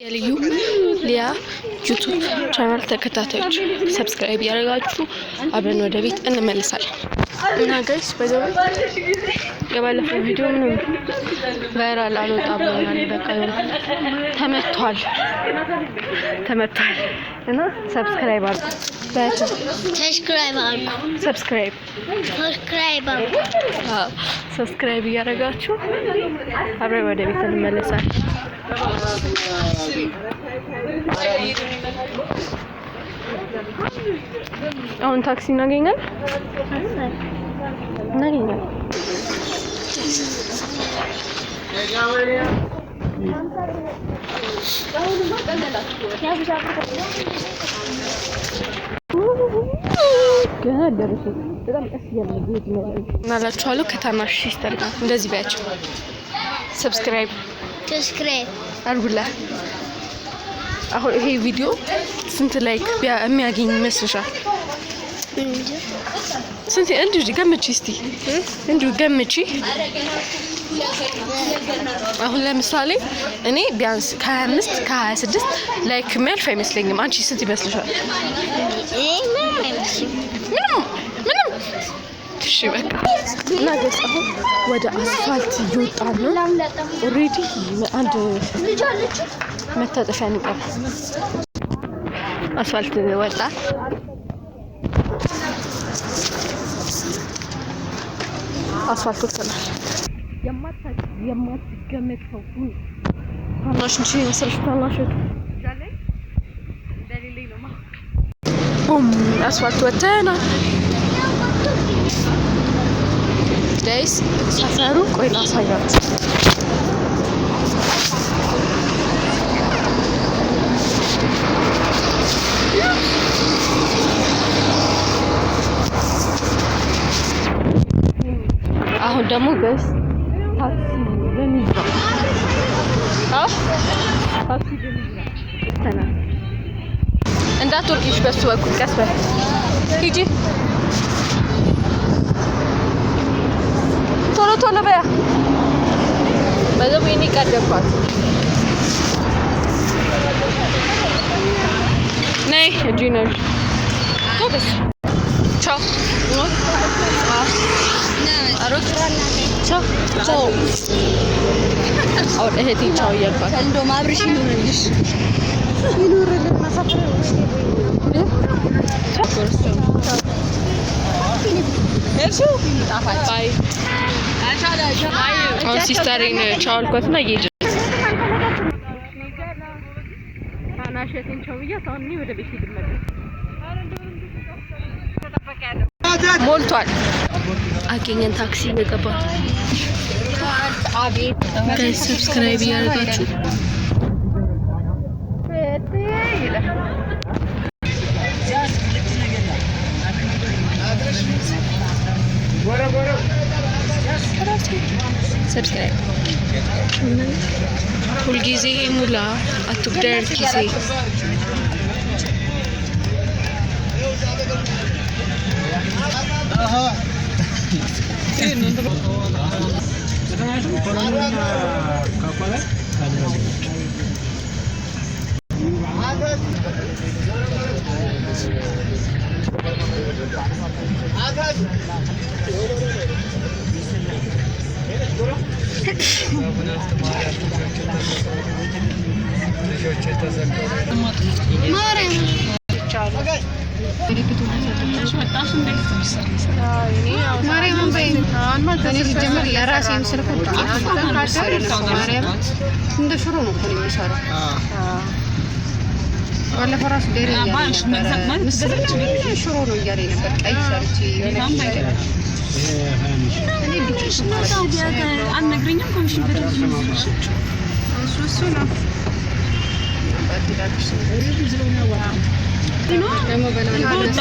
የልዩ ሊያ ዩቲዩብ ቻናል ተከታታዮች ሰብስክራይብ ያደርጋችሁ አብረን ወደ ቤት እንመለሳለን። እና ጋይስ በዛው የባለፈው ቪዲዮ ምንም ቫይራል አልወጣም ብሎናል። በቃ ተመቷል እና ሰብስክራይብ አድርጉ። ሰብስክራይብ እያደረጋችሁ አብረን ወደ ቤት እንመለሳለን። አሁን ታክሲ እናገኛለን። ገና ደረሰ። በጣም ቀስ እያለ ነው እናላችኋለሁ። ከታናሽ ሲስተር ጋር እንደዚህ ባያችሁ ሰብስክራይብ አድርጉላ። አሁን ይሄ ቪዲዮ ስንት ላይክ የሚያገኝ ይመስልሻል? ስንት እንዴ? ገምቺ እስቲ እንዴ ገምቺ። አሁን ለምሳሌ እኔ ቢያንስ ከ25 ከ26 ላይክ የሚያልፍ አይመስለኝም። አንቺ ስንት ይመስልሻል? ምንም። እሺ በቃ እና ገስ አሁን ወደ አስፋልት እየወጣን ነው። ኦሬዲ አንድ መታጠፊያ ነው። አስፋልት ወጣ። አስፋልት ወጣናል። የማትገመተው ታናሽ እንጂ መስልሽ ታናሽ አስፋልት ወጣናል። ጋይስ ሰፈሩ ቆይ ላሳያችሁ። አሁን ደግሞ ጋይስ ታክሲ በሚዛ እንዳትወርቂሽ በሱ በኩል ቀስ በል ሂጂ። ቶሎ በያ በደም የኔ ቀደባት ነይ እጂ ነሽ ቶበስ ቻው ቻው አሁን እህቴ ቻው እያልኳት እንደውም አብርሽ ይኑርልሽ ማሳፈር እሱ ጣፋጭ ባይ አሁን ሲስተሪን ቻው አልኳትና እየሄድን ታናሽቴን ቻው ብያት አሁን እኔ ወደ ቤት ልመለስ። ሞልቷል። አገኘን ታክሲ እየገባ አቤት ጋይስ ሰብስክራይብ ያደርጋችሁ ሰብስክራይብ ሁልጊዜ ሙላ አትጉደር ጊዜ ማርያም በይኝ ጀምር ለራሴ ምስልኩ ማርያም እንደ ሽሮ ነው እኮ የሚሰራው። ባለፈው ራሱ ደሬ ሽሮ ነው እያለኝ ነበር። ቀይ ሰርቼ እኔ ቢጭሽ ነው አልነግረኝም። ኮሚሽን በደረሰ እሱ ነው ባትዳክሽ ደግሞ በላውና